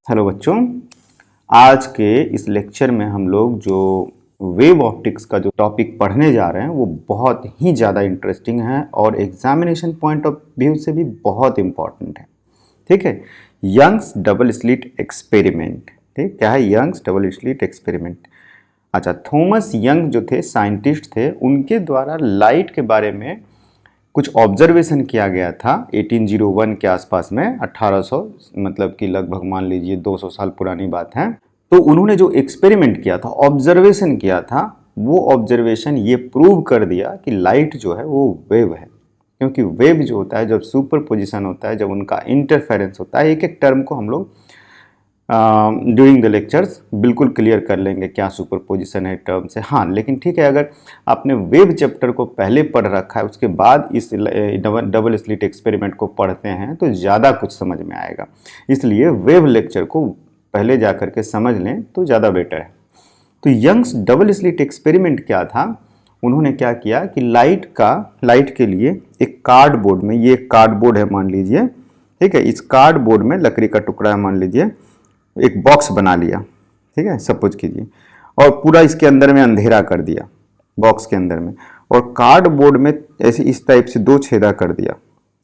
Hello बच्चों, आज के इस लेक्चर में हम लोग जो वेव ऑप्टिक्स का जो टॉपिक पढ़ने जा रहे हैं वो बहुत ही ज़्यादा इंटरेस्टिंग है और एग्जामिनेशन पॉइंट ऑफ व्यू से भी बहुत इम्पॉर्टेंट है। ठीक है, यंग्स डबल स्लिट एक्सपेरिमेंट। ठीक, क्या है यंग्स डबल स्लिट एक्सपेरिमेंट? अच्छा, थॉमस यंग जो थे साइंटिस्ट थे, उनके द्वारा लाइट के बारे में कुछ ऑब्जर्वेशन किया गया था 1801 के आसपास में, 1800 मतलब कि लगभग मान लीजिए 200 साल पुरानी बात है। तो उन्होंने जो एक्सपेरिमेंट किया था, ऑब्जर्वेशन किया था, वो ऑब्जर्वेशन ये प्रूव कर दिया कि लाइट जो है वो वेव है। क्योंकि वेव जो होता है, जब सुपर पोजिशन होता है, जब उनका इंटरफेरेंस होता है, एक एक टर्म को हम लोग ड्यूरिंग द लेक्चर्स बिल्कुल क्लियर कर लेंगे क्या सुपर पोजिशन है टर्म से। हाँ, लेकिन ठीक है, अगर आपने वेव चैप्टर को पहले पढ़ रखा है, उसके बाद इस डबल स्लिट एक्सपेरिमेंट को पढ़ते हैं तो ज़्यादा कुछ समझ में आएगा। इसलिए वेव लेक्चर को पहले जा कर के समझ लें तो ज़्यादा बेटर है। तो यंग्स डबल स्लिट एक्सपेरिमेंट क्या था? उन्होंने क्या किया कि लाइट के लिए एक कार्डबोर्ड में, ये कार्डबोर्ड है मान लीजिए, ठीक है, इस कार्डबोर्ड में लकड़ी का टुकड़ा है मान लीजिए, एक बॉक्स बना लिया, ठीक है, सपोज कीजिए, और पूरा इसके अंदर में अंधेरा कर दिया बॉक्स के अंदर में, और कार्डबोर्ड में ऐसे इस टाइप से दो छेदा कर दिया,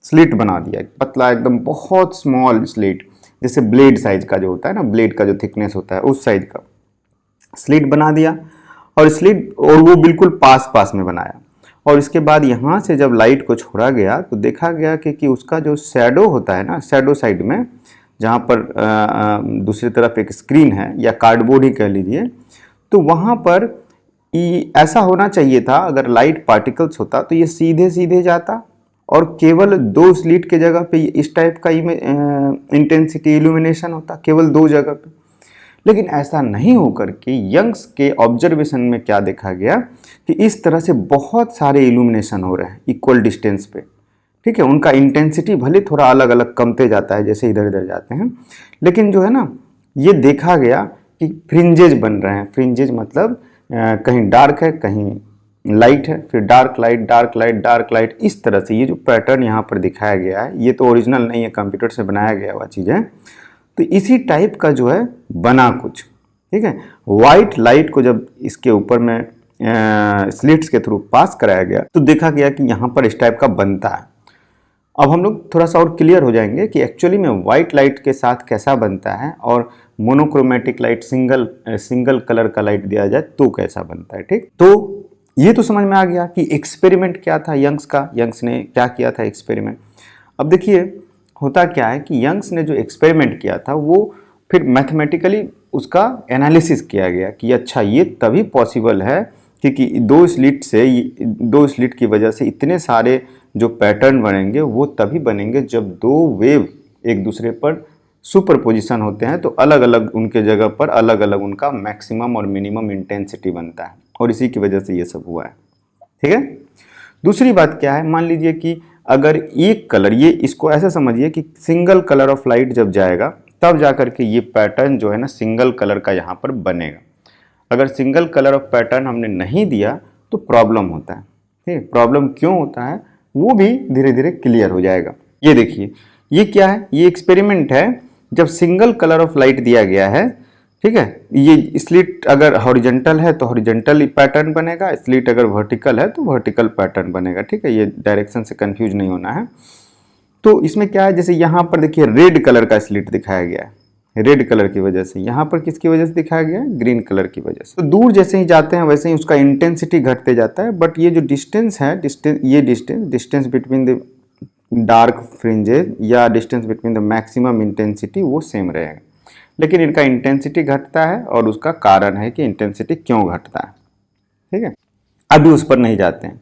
स्लिट बना दिया, पतला एकदम बहुत स्मॉल स्लिट, जैसे ब्लेड साइज का जो होता है ना, ब्लेड का जो थिकनेस होता है उस साइज का स्लिट बना दिया। और वो बिल्कुल पास पास में बनाया। और इसके बाद यहाँ से जब लाइट को छोड़ा गया तो देखा गया कि उसका जो शैडो होता है ना, शैडो साइड में जहाँ पर दूसरी तरफ एक स्क्रीन है या कार्डबोर्ड ही कह लीजिए, तो वहाँ पर ऐसा होना चाहिए था, अगर लाइट पार्टिकल्स होता तो ये सीधे सीधे जाता और केवल दो स्लिट के जगह पे इस टाइप का इंटेंसिटी इल्यूमिनेशन होता, केवल दो जगह पे। लेकिन ऐसा नहीं होकर के यंग्स के ऑब्जर्वेशन में क्या देखा गया कि इस तरह से बहुत सारे इल्यूमिनेशन हो रहे हैं इक्वल डिस्टेंस पे। ठीक है, उनका इंटेंसिटी भले थोड़ा अलग अलग कमते जाता है जैसे इधर इधर जाते हैं, लेकिन जो है ना, ये देखा गया कि फ्रिंजेज बन रहे हैं। फ्रिंजेज मतलब कहीं डार्क है कहीं लाइट है, फिर dark light dark light dark light, इस तरह से ये जो पैटर्न यहाँ पर दिखाया गया है, ये तो ओरिजिनल नहीं है, कंप्यूटर से बनाया गया हुआ चीज़ है। तो इसी टाइप का जो है बना कुछ, ठीक है। वाइट लाइट को जब इसके ऊपर में स्लिट्स के थ्रू पास कराया गया तो देखा गया कि यहाँ पर इस टाइप का बनता है। अब हम लोग थोड़ा सा और क्लियर हो जाएंगे कि एक्चुअली में वाइट लाइट के साथ कैसा बनता है और मोनोक्रोमेटिक लाइट, सिंगल कलर का लाइट दिया जाए तो कैसा बनता है। ठीक, तो ये तो समझ में आ गया कि एक्सपेरिमेंट क्या था यंग्स का, यंग्स ने क्या किया था एक्सपेरिमेंट। अब देखिए होता क्या है कि यंग्स ने जो एक्सपेरिमेंट किया था वो फिर मैथमेटिकली उसका एनालिसिस किया गया कि अच्छा ये तभी पॉसिबल है क्योंकि दो स्लिट की वजह से इतने सारे जो पैटर्न बनेंगे वो तभी बनेंगे जब दो वेव एक दूसरे पर सुपरपोजिशन होते हैं, तो अलग अलग उनके जगह पर अलग अलग उनका मैक्सिमम और मिनिमम इंटेंसिटी बनता है, और इसी की वजह से ये सब हुआ है। ठीक है, दूसरी बात क्या है, मान लीजिए कि अगर एक कलर, ये इसको ऐसा समझिए कि सिंगल कलर ऑफ लाइट जब जाएगा तब जाकर के ये पैटर्न जो है ना सिंगल कलर का यहाँ पर बनेगा। अगर सिंगल कलर ऑफ पैटर्न हमने नहीं दिया तो प्रॉब्लम होता है। ठीक, प्रॉब्लम क्यों होता है वो भी धीरे धीरे क्लियर हो जाएगा। ये देखिए, ये क्या है, ये एक्सपेरिमेंट है जब सिंगल कलर ऑफ लाइट दिया गया है। ठीक है, ये स्लिट अगर हॉरिजॉन्टल है तो हॉरिजॉन्टल पैटर्न बनेगा, स्लिट अगर वर्टिकल है तो वर्टिकल पैटर्न बनेगा। ठीक है, ये डायरेक्शन से कंफ्यूज नहीं होना है। तो इसमें क्या है, जैसे यहाँ पर देखिए रेड कलर का स्लिट दिखाया गया है, रेड कलर की वजह से, यहाँ पर किसकी वजह से दिखाया गया है, ग्रीन कलर की वजह से। तो दूर जैसे ही जाते हैं वैसे ही उसका इंटेंसिटी घटते जाता है, बट ये जो डिस्टेंस है, distance between the dark fringes या distance between the maximum intensity वो सेम रहेगा, लेकिन इनका इंटेंसिटी घटता है और उसका कारण है कि इंटेंसिटी क्यों घटता है। ठीक है, अभी उस पर नहीं जाते हैं।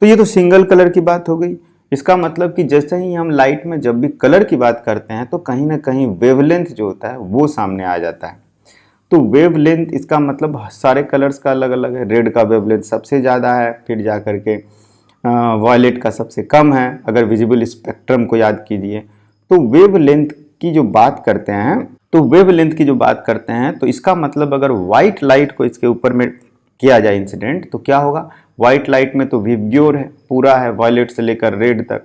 तो ये तो सिंगल कलर की बात हो गई। इसका मतलब कि जैसे ही हम लाइट में जब भी कलर की बात करते हैं तो कहीं ना कहीं वेवलेंथ जो होता है वो सामने आ जाता है। तो वेवलेंथ, इसका मतलब सारे कलर्स का अलग अलग है। रेड का वेवलेंथ सबसे ज़्यादा है, फिर जा करके वॉयलेट का सबसे कम है। अगर विजिबल स्पेक्ट्रम को याद कीजिए तो वेवलेंथ की जो बात करते हैं तो इसका मतलब अगर वाइट लाइट को इसके ऊपर में किया जाए इंसिडेंट तो क्या होगा, वाइट लाइट में तो विब्ग्योर है, पूरा है वॉयलेट से लेकर रेड तक,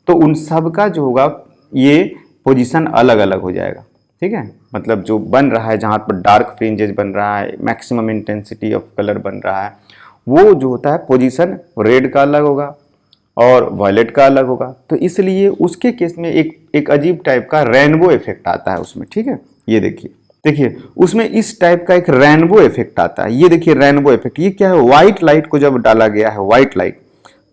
तो उन सब का जो होगा ये पोजीशन अलग अलग हो जाएगा। ठीक है, मतलब जो बन रहा है जहाँ पर डार्क फ्रिंजेस बन रहा है, मैक्सिमम इंटेंसिटी ऑफ कलर बन रहा है, वो जो होता है पोजीशन रेड का अलग होगा और वायलेट का अलग होगा। तो इसलिए उसके केस में एक अजीब टाइप का रेनबो इफेक्ट आता है उसमें। ठीक है, ये देखिए उसमें इस टाइप का एक रेनबो इफेक्ट आता है। ये देखिए रेनबो इफेक्ट, ये क्या है, व्हाइट लाइट को जब डाला गया है, व्हाइट लाइट,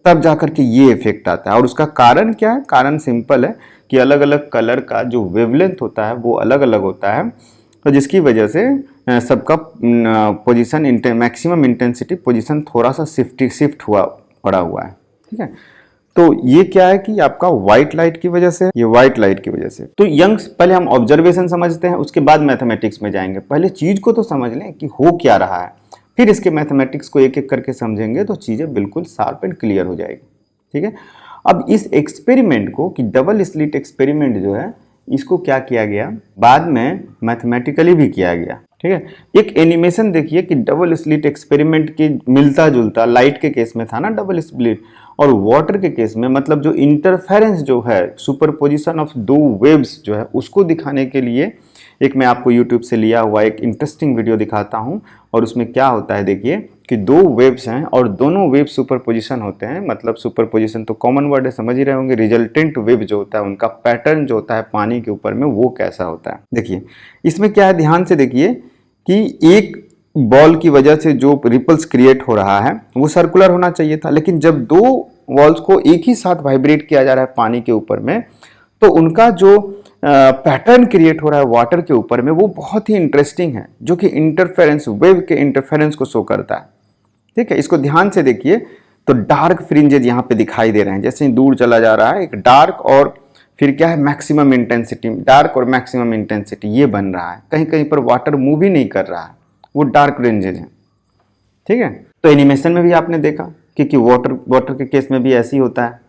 तब जाकर के ये इफेक्ट आता है। और उसका कारण क्या है, कारण सिंपल है कि अलग अलग कलर का जो वेवलेंथ होता है वो अलग अलग होता है, तो जिसकी वजह से सबका पोजीशन मैक्सिमम इंटेंसिटी पोजीशन थोड़ा सा शिफ्ट हुआ पड़ा हुआ है। ठीक है, तो ये क्या है कि आपका व्हाइट लाइट की वजह से, ये व्हाइट लाइट की वजह से। तो यंग्स, पहले हम ऑब्जर्वेशन समझते हैं, उसके बाद मैथमेटिक्स में जाएंगे। पहले चीज को तो समझ लें कि हो क्या रहा है, फिर इसके मैथमेटिक्स को एक एक करके समझेंगे तो चीजें बिल्कुल शार्प एंड क्लियर हो जाएगी। ठीक है, अब इस एक्सपेरिमेंट को, कि डबल स्लिट एक्सपेरिमेंट जो है, इसको क्या किया गया, बाद में मैथमेटिकली भी किया गया। ठीक है, एक एनिमेशन देखिए कि डबल स्लिट एक्सपेरिमेंट के मिलता जुलता, लाइट के केस में था ना डबल स्लिट, और वाटर के केस में मतलब जो इंटरफेरेंस जो है, सुपरपोजिशन ऑफ दो वेव्स जो है, उसको दिखाने के लिए एक मैं आपको यूट्यूब से लिया हुआ एक इंटरेस्टिंग वीडियो दिखाता हूं। और उसमें क्या होता है देखिए कि दो वेव्स हैं और दोनों वेव सुपरपोजिशन होते हैं। मतलब सुपरपोजिशन तो कॉमन वर्ड है, समझ ही रहे होंगे। रिजल्टेंट वेव जो होता है, उनका पैटर्न जो होता है पानी के ऊपर में, वो कैसा होता है। देखिए इसमें क्या है, ध्यान से देखिए कि एक बॉल की वजह से जो रिपल्स क्रिएट हो रहा है वो सर्कुलर होना चाहिए था, लेकिन जब दो वॉल्स को एक ही साथ वाइब्रेट किया जा रहा है पानी के ऊपर में, तो उनका जो पैटर्न क्रिएट हो रहा है वाटर के ऊपर में, वो बहुत ही इंटरेस्टिंग है, जो कि इंटरफेरेंस, वेव के इंटरफेरेंस को शो करता है। ठीक है, इसको ध्यान से देखिए तो डार्क फ्रिंजेज यहाँ पे दिखाई दे रहे हैं। जैसे ही दूर चला जा रहा है एक डार्क, और फिर क्या है, मैक्सिमम इंटेंसिटी, डार्क और मैक्सिमम इंटेंसिटी ये बन रहा है। कहीं कहीं पर वाटर मूव ही नहीं कर रहा है, वो डार्क रेंजेज है। ठीक है, तो एनिमेशन में भी आपने देखा कि वाटर के केस में भी ऐसी होता है।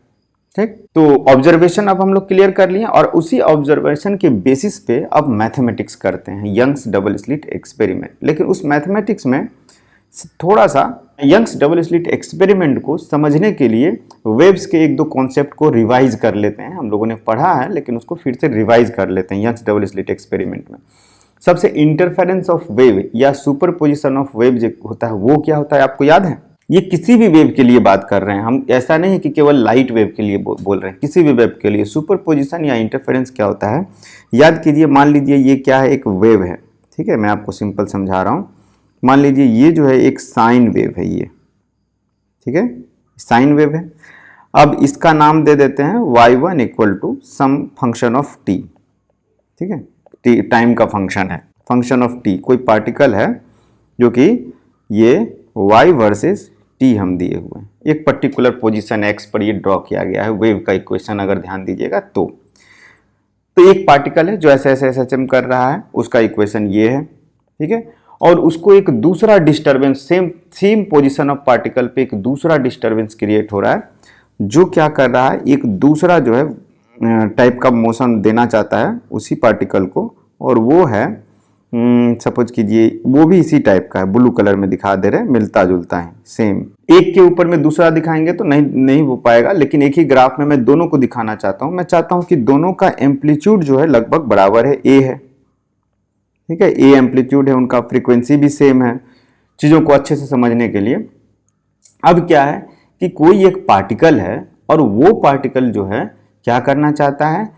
ठीक, तो ऑब्जर्वेशन अब हम लोग क्लियर कर लिए, और उसी ऑब्जर्वेशन के बेसिस पे अब मैथमेटिक्स करते हैं, यंग्स डबल स्लिट एक्सपेरिमेंट। लेकिन उस मैथमेटिक्स में थोड़ा सा यंग्स डबल स्लिट एक्सपेरिमेंट को समझने के लिए वेव्स के एक दो कॉन्सेप्ट को रिवाइज कर लेते हैं। हम लोगों ने पढ़ा है लेकिन उसको फिर से रिवाइज कर लेते हैं यंग्स डबल स्लिट एक्सपेरिमेंट में। सबसे इंटरफेरेंस ऑफ वेव या सुपरपोजिशन ऑफ वेव जो होता है, वो क्या होता है आपको याद है? ये किसी भी वेव के लिए बात कर रहे हैं हम, ऐसा नहीं है कि केवल लाइट वेव के लिए बोल रहे हैं, किसी भी वेव के लिए सुपरपोजिशन या इंटरफेरेंस क्या होता है याद कीजिए। मान लीजिए ये क्या है, एक वेव है। ठीक है, मैं आपको सिंपल समझा रहा हूँ। मान लीजिए ये जो है एक साइन वेव है ये, ठीक है, साइन वेव है। अब इसका नाम दे देते हैं y1 equal to some function of t। ठीक है, t टाइम का फंक्शन है, फंक्शन ऑफ t। कोई पार्टिकल है जो कि ये y वर्सेस t हम दिए हुए हैं, एक पर्टिकुलर पोजीशन x पर ये ड्रॉ किया गया है। वेव का इक्वेशन अगर ध्यान दीजिएगा तो एक पार्टिकल है जो ऐसे ऐसे ऐसे चम कर रहा है, उसका इक्वेशन ये है। ठीक है, और उसको एक दूसरा disturbance, same position of particle पे एक दूसरा डिस्टरबेंस क्रिएट हो रहा है, जो क्या कर रहा है, एक दूसरा जो है टाइप का मोशन देना चाहता है उसी पार्टिकल को, और वो है सपोज कीजिए वो भी इसी टाइप का है, ब्लू कलर में दिखा दे रहे हैं, मिलता जुलता है सेम। एक के ऊपर में दूसरा दिखाएंगे तो नहीं हो पाएगा, लेकिन एक ही ग्राफ में मैं दोनों को दिखाना चाहता हूं। मैं चाहता हूं कि दोनों का एम्पलीट्यूड जो है लगभग बराबर है, ए है। ठीक है, ए एम्पलीट्यूड है, उनका फ्रीक्वेंसी भी सेम है, चीजों को अच्छे से समझने के लिए। अब क्या है कि कोई एक पार्टिकल है और वो पार्टिकल जो है क्या करना चाहता है,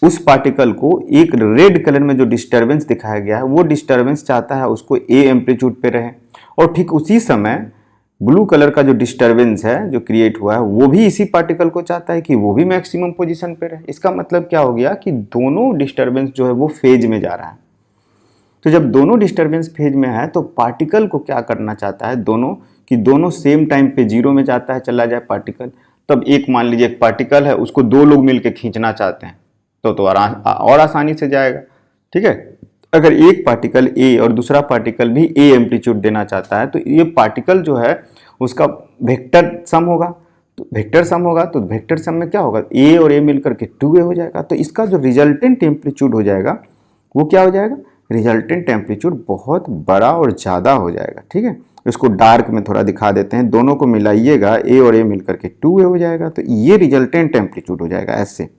उस पार्टिकल को एक रेड कलर में जो डिस्टरबेंस दिखाया गया है वो डिस्टरबेंस चाहता है उसको ए एम्पलीट्यूड पे रहे, और ठीक उसी समय ब्लू कलर का जो डिस्टरबेंस है जो क्रिएट हुआ है वो भी इसी पार्टिकल को चाहता है कि वो भी मैक्सिमम पोजीशन पे रहे। इसका मतलब क्या हो गया कि दोनों डिस्टरबेंस जो है वो फेज में जा रहा है। तो जब दोनों डिस्टरबेंस फेज में है तो पार्टिकल को क्या करना चाहता है, दोनों सेम टाइम पे जीरो में जाता है, चला जाए पार्टिकल। तब एक मान लीजिए एक पार्टिकल है, उसको दो लोग मिलकर खींचना चाहते हैं तो और आसानी से जाएगा। ठीक है, अगर एक पार्टिकल ए और दूसरा पार्टिकल भी ए एम्पलीट्यूड देना चाहता है तो ये पार्टिकल जो है उसका वेक्टर सम होगा, तो वेक्टर सम में क्या होगा, ए और ए मिलकर के 2a हो जाएगा। तो इसका जो रिजल्टेंट एम्पलीट्यूड हो जाएगा वो क्या हो जाएगा, रिजल्टेंट एम्पलीट्यूड बहुत बड़ा और ज़्यादा हो जाएगा। ठीक है, इसको डार्क में थोड़ा दिखा देते हैं, दोनों को मिलाइएगा ए और ए मिलकर के 2a हो जाएगा, तो ये रिजल्टेंट एम्पलीट्यूड हो जाएगा ऐसे।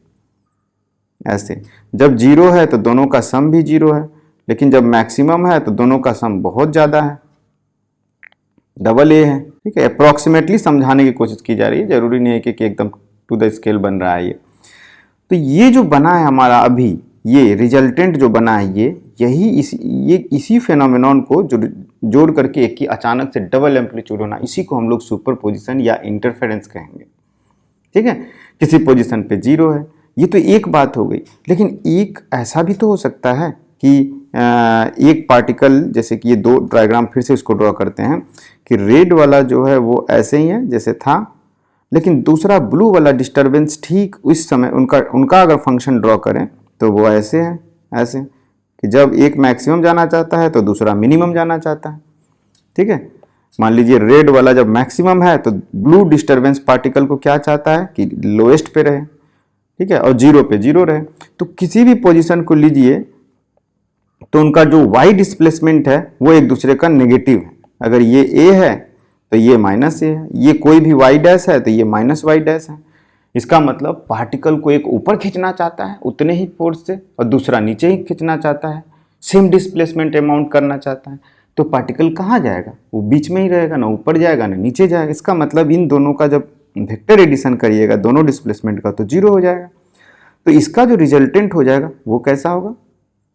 ऐसे। जब जीरो है तो दोनों का सम भी जीरो है, लेकिन जब मैक्सिमम है तो दोनों का सम बहुत ज़्यादा है, डबल ए है। ठीक है, अप्रॉक्सीमेटली समझाने की कोशिश की जा रही है, जरूरी नहीं है कि एकदम टू द स्केल बन रहा है ये। तो ये जो बना है हमारा अभी, ये रिजल्टेंट जो बना है ये इसी फेनोमेनॉन को जोड़ करके एक ही अचानक से डबल एम्पलीट्यूड होना, इसी को हम लोग सुपरपोजिशन या इंटरफेरेंस कहेंगे। ठीक है, किसी पोजीशन पे जीरो है, ये तो एक बात हो गई। लेकिन एक ऐसा भी तो हो सकता है कि एक पार्टिकल, जैसे कि ये दो डायग्राम फिर से इसको ड्रॉ करते हैं, कि रेड वाला जो है वो ऐसे ही है जैसे था, लेकिन दूसरा ब्लू वाला डिस्टरबेंस ठीक उस समय उनका अगर फंक्शन ड्रॉ करें तो वो ऐसे है, ऐसे कि जब एक मैक्सिमम जाना चाहता है तो दूसरा मिनिमम जाना चाहता है। ठीक है, मान लीजिए रेड वाला जब मैक्सिमम है तो ब्लू डिस्टरबेंस पार्टिकल को क्या चाहता है कि लोएस्ट पे रहे। ठीक है, और जीरो पे जीरो रहे। तो किसी भी पोजीशन को लीजिए तो उनका जो वाई डिस्प्लेसमेंट है वो एक दूसरे का नेगेटिव है। अगर ये ए है तो ये माइनस ए है, ये कोई भी वाई डैश है तो ये माइनस वाई डैश है। इसका मतलब पार्टिकल को एक ऊपर खींचना चाहता है उतने ही फोर्स से, और दूसरा नीचे ही खींचना चाहता है, सेम डिस्प्लेसमेंट अमाउंट करना चाहता है। तो पार्टिकल कहाँ जाएगा? वो बीच में ही रहेगा, ना ऊपर जाएगा ना नीचे जाएगा। इसका मतलब इन दोनों का जब वेक्टर एडिशन करिएगा दोनों डिस्प्लेसमेंट का तो जीरो हो जाएगा। तो इसका जो रिजल्टेंट हो जाएगा वो कैसा होगा?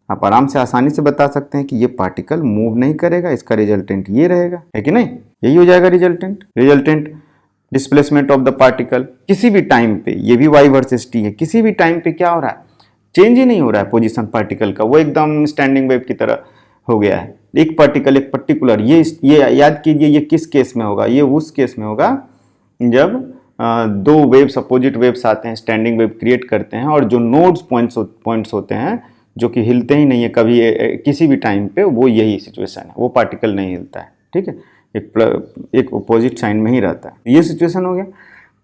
आप आराम से आसानी से बता सकते हैं कि ये पार्टिकल मूव नहीं करेगा, इसका रिजल्टेंट ये रहेगा, है कि नहीं? यही हो जाएगा resultant displacement of the particle किसी भी टाइम पे। ये भी वाई वर्सेस टी है, किसी भी टाइम पे क्या हो रहा है? चेंज ही नहीं हो रहा है पोजीशन पार्टिकल का, वो एकदम स्टैंडिंग वेव की तरह हो गया है। एक पार्टिकल एक पर्टिकुलर, ये याद कीजिए, ये किस केस में होगा? ये उस केस में होगा जब दो वेव्स, अपोजिट वेव्स आते हैं, स्टैंडिंग वेव क्रिएट करते हैं, और जो नोड्स पॉइंट्स होते हैं जो कि हिलते ही नहीं है कभी किसी भी टाइम पे, वो यही सिचुएशन है, वो पार्टिकल नहीं हिलता है। ठीक है, एक अपोजिट साइन में ही रहता है। ये सिचुएशन हो गया।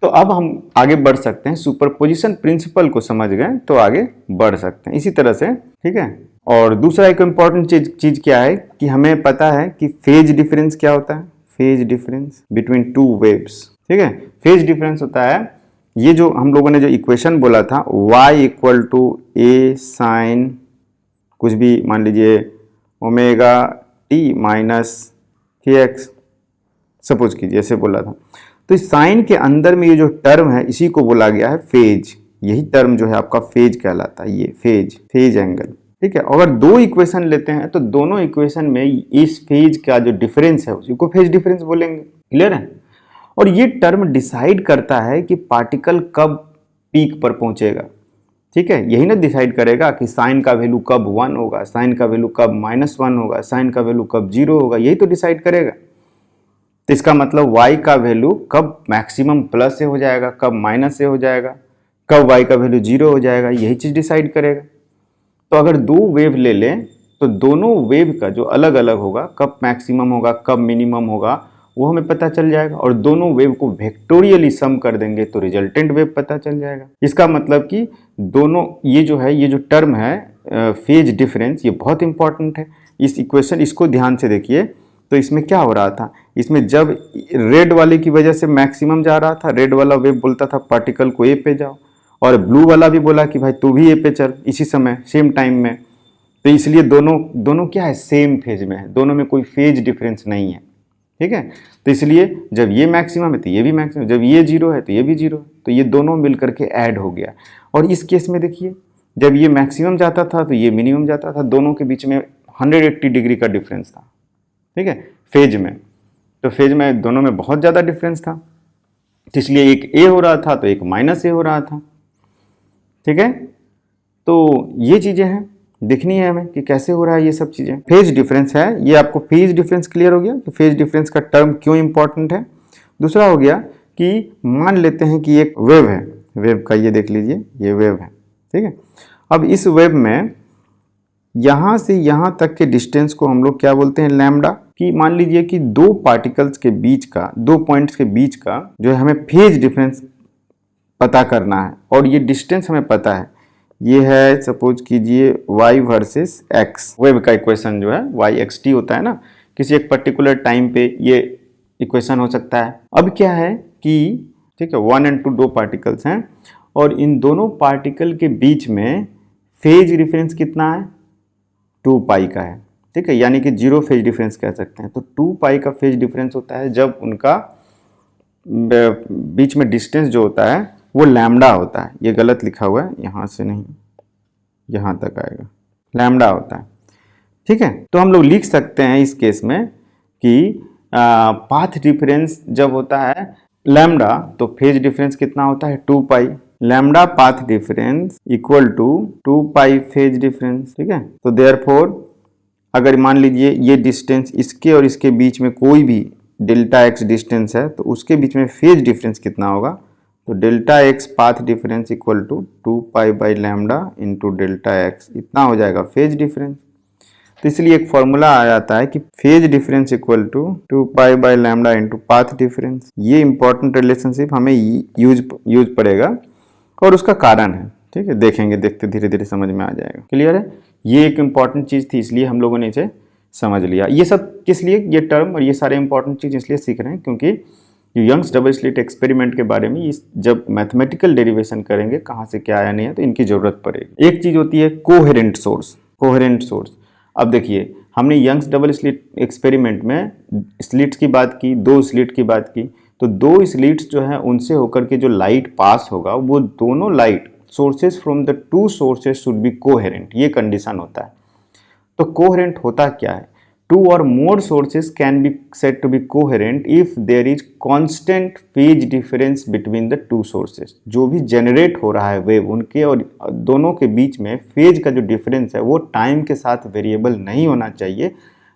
तो अब हम आगे बढ़ सकते हैं, सुपरपोजिशन प्रिंसिपल को समझ गए तो आगे बढ़ सकते हैं इसी तरह से। ठीक है, और दूसरा एक इम्पॉर्टेंट चीज क्या है कि हमें पता है कि फेज डिफरेंस क्या होता है। Phase difference between two waves. ठीक है, फेज डिफरेंस होता है, ये जो हम लोगों ने जो इक्वेशन बोला था y equal to A sine कुछ भी, मान लीजिए omega T minus K X, suppose कीजिए ऐसे बोला था। तो इस साइन के अंदर में ये जो टर्म है इसी को बोला गया है फेज। यही टर्म जो है आपका फेज कहलाता है, ये फेज एंगल। ठीक है, अगर दो इक्वेशन लेते हैं तो दोनों इक्वेशन में इस फेज का जो डिफरेंस है उसी को फेज डिफरेंस बोलेंगे। क्लियर है? और ये टर्म डिसाइड करता है कि पार्टिकल कब पीक पर पहुंचेगा। ठीक है, यही ना डिसाइड करेगा कि साइन का वैल्यू कब 1 होगा, साइन का वैल्यू कब -1 होगा, साइन का वैल्यू कब 0 होगा, यही तो डिसाइड करेगा। तो इसका मतलब y का वैल्यू कब मैक्सिमम प्लस से हो जाएगा, कब माइनस से हो जाएगा, कब y का वैल्यू 0 हो जाएगा, यही चीज डिसाइड करेगा। तो अगर दो वेव ले लें तो दोनों वेव का जो अलग अलग होगा, कब मैक्सिमम होगा कब मिनिमम होगा, वो हमें पता चल जाएगा। और दोनों वेव को वेक्टोरियली सम कर देंगे तो रिजल्टेंट वेव पता चल जाएगा। इसका मतलब कि दोनों ये जो टर्म है फेज डिफरेंस, ये बहुत इंपॉर्टेंट है। इस इक्वेशन इसको ध्यान से देखिए। तो इसमें क्या हो रहा था, इसमें जब रेड वाले की वजह से मैक्सिमम जा रहा था, रेड वाला वेव बोलता था पार्टिकल को ए पे जाओ, और ब्लू वाला भी बोला कि भाई तू भी ए पे चल इसी समय सेम टाइम में। तो इसलिए दोनों क्या है, सेम फेज में है, दोनों में कोई फेज डिफरेंस नहीं है। ठीक है, तो इसलिए जब ये मैक्सिमम है तो ये भी मैक्सिमम, जब ये 0 है तो ये भी 0 है, तो ये दोनों मिलकर के ऐड हो गया। और इस केस में देखिए, जब ये मैक्सिमम जाता था तो ये मिनिमम जाता था, दोनों के बीच में 180 डिग्री का डिफरेंस था। ठीक है, फेज में, तो फेज में दोनों में बहुत ज़्यादा डिफरेंस था, तो इसलिए एक ए हो रहा था तो एक माइनस ए हो रहा था। ठीक है, तो ये चीज़ें हैं, देखनी है हमें कि कैसे हो रहा है ये सब चीज़ें। फेज डिफरेंस है, ये आपको फेज डिफरेंस क्लियर हो गया कि फेज डिफरेंस का टर्म क्यों इंपॉर्टेंट है। दूसरा हो गया कि मान लेते हैं कि एक वेव है, वेव का ये देख लीजिए, ये वेव है। ठीक है, अब इस वेव में यहाँ से यहाँ तक के डिस्टेंस को हम लोग क्या बोलते हैं, लैम्डा। कि मान लीजिए कि दो पार्टिकल्स के बीच का, दो पॉइंट्स के बीच का जो है हमें फेज डिफरेंस पता करना है, और ये डिस्टेंस हमें पता है, ये है सपोज कीजिए y वर्सेस x। वेव का इक्वेशन जो है y x t होता है ना, किसी एक पर्टिकुलर टाइम पे ये इक्वेशन हो सकता है। अब क्या है कि ठीक है 1 और 2 दो पार्टिकल्स हैं, और इन दोनों पार्टिकल के बीच में फेज डिफरेंस कितना है, 2 पाई का है, ठीक है, यानी कि 0 फेज डिफरेंस कह सकते हैं। तो 2 पाई का फेज डिफरेंस होता है जब उनका बीच में डिस्टेंस जो होता है वो लैम्डा होता है। ये गलत लिखा हुआ है, यहाँ से नहीं, यहाँ तक आएगा, लैम्डा होता है, ठीक है। तो हम लोग लिख सकते हैं इस केस में कि पाथ डिफरेंस जब होता है लैम्डा तो फेज डिफरेंस कितना होता है, 2 pi. Lambda path difference equal to 2 pi phase difference, ठीक है। तो देयरफॉर अगर मान लीजिए ये डिस्टेंस इसके और इसके बीच में कोई भी डेल्टा एक्स डिस्टेंस है तो उसके बीच में फेज डिफरेंस कितना होगा, तो delta X path difference equal to 2 pi by lambda into delta X, इतना हो जाएगा फेज डिफरेंस। तो इसलिए एक फॉर्मूला आ जाता है कि phase difference equal to 2 pi by lambda into path difference. ये इंपॉर्टेंट रिलेशनशिप हमें यूज पड़ेगा और उसका कारण है, ठीक है, देखेंगे, देखते धीरे धीरे समझ में आ जाएगा। क्लियर है, ये एक इंपॉर्टेंट चीज़ थी इसलिए हम लोगों ने इसे समझ लिया। ये सब किस लिए, ये टर्म और ये सारे इंपॉर्टेंट चीज़ इसलिए सीख रहे हैं क्योंकि यंग्स डबल स्लिट एक्सपेरिमेंट के बारे में जब मैथमेटिकल डेरिवेशन करेंगे कहाँ से क्या आया नहीं है तो इनकी जरूरत पड़ेगी। एक चीज़ होती है कोहेरेंट सोर्स, कोहेरेंट सोर्स। अब देखिए हमने यंग्स डबल स्लिट एक्सपेरिमेंट में स्लिट्स की बात की, 2 स्लिट की बात की, तो 2 स्लिट्स जो है उनसे होकर के जो लाइट पास होगा वो दोनों light sources from the 2 sources should be coherent, ये कंडीशन होता है। तो कोहेरेंट होता क्या है, 2 or more sources can be said to be coherent if there is constant phase difference between the 2 sources। जो भी जनरेट हो रहा है वेव उनके और दोनों के बीच में फेज का जो डिफरेंस है वो टाइम के साथ वेरिएबल नहीं होना चाहिए।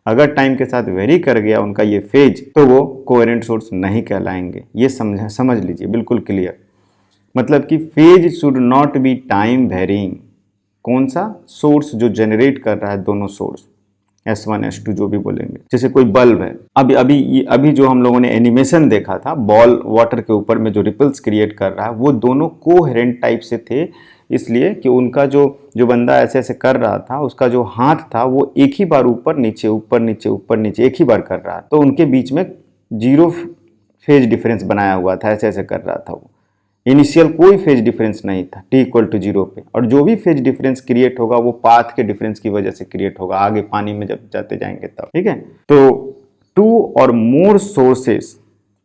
अगर टाइम के साथ वेरी कर गया उनका ये फेज तो वो कोहेरेंट सोर्स नहीं कहलाएंगे। ये समझ लीजिए, बिल्कुल क्लियर। मतलब कि phase should not be time varying. कौन सा सोर्स जो जनरेट कर रहा है, दोनों सोर्स S1 S2 जो भी बोलेंगे। जैसे कोई बल्ब है, अभी जो हम लोगों ने एनिमेशन देखा था बॉल वाटर के ऊपर में जो रिपल्स क्रिएट कर रहा है वो दोनों कोहेरेंट टाइप से थे, इसलिए कि उनका जो बंदा ऐसे ऐसे कर रहा था उसका जो हाथ था वो एक ही बार ऊपर नीचे ऊपर नीचे ऊपर नीचे एक ही बार कर रहा था, तो उनके बीच में 0 फेज डिफरेंस बनाया हुआ था, ऐसे ऐसे कर रहा था वो। इनिशियल कोई फेज डिफरेंस नहीं था t इक्वल टू 0 पे, और जो भी फेज डिफरेंस क्रिएट होगा वो पाथ के डिफरेंस की वजह से क्रिएट होगा, आगे पानी में जब जाते जाएंगे तब, ठीक है। तो 2 or more sources,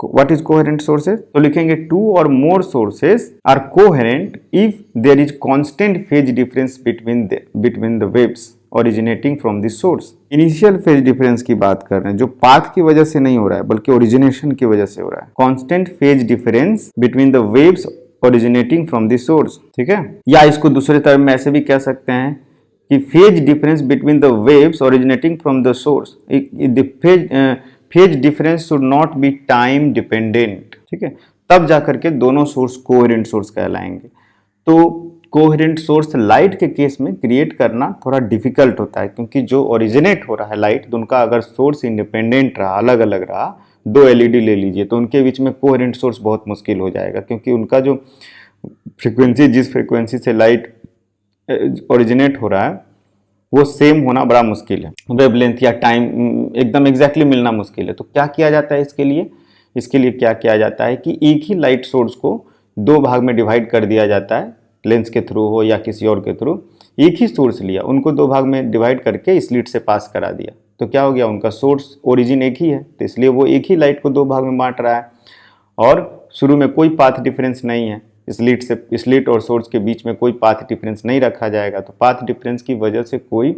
what is coherent sources? तो लिखेंगे 2 or more sources are coherent if there is constant phase difference between the waves originating from the source। Initial phase difference की बात कर रहे हैं जो पाथ की वजह से नहीं हो रहा है बल्कि ओरिजिनेशन की वजह से हो रहा है। Constant phase difference between the waves originating from the source, ठीक है। या इसको दूसरे टर्म में ऐसे भी कह सकते हैं कि phase difference between the waves originating from the source. Phase difference should not be time dependent, ठीक है, तब जाकर के दोनों सोर्स कोहेरेंट सोर्स कहलाएंगे। तो कोहेरेंट सोर्स लाइट के केस में क्रिएट करना थोड़ा डिफिकल्ट होता है क्योंकि जो ओरिजिनेट हो रहा है लाइट, उनका अगर सोर्स इंडिपेंडेंट रहा, अलग अलग रहा, 2 LED ले लीजिए तो उनके बीच में कोहेरेंट सोर्स बहुत मुश्किल हो जाएगा क्योंकि उनका जो फ्रीक्वेंसी, जिस फ्रीक्वेंसी से लाइट ओरिजिनेट हो रहा है वो सेम होना बड़ा मुश्किल है, वेवलेंथ या टाइम एकदम एग्जैक्टली मिलना मुश्किल है। तो क्या किया जाता है इसके लिए क्या किया जाता है कि एक ही लाइट सोर्स को 2 भाग में डिवाइड कर दिया जाता है, लेंस के थ्रू हो या किसी और के थ्रू। एक ही सोर्स लिया, उनको 2 भाग में डिवाइड करके स्लिट से पास करा दिया, तो क्या हो गया, उनका सोर्स ओरिजिन एक ही है, तो इसलिए वो एक ही लाइट को 2 भाग में बांट रहा है और शुरू में कोई पाथ डिफरेंस नहीं है। स्लिट और सोर्स के बीच में कोई पाथ डिफरेंस नहीं रखा जाएगा, तो पाथ डिफरेंस की वजह से कोई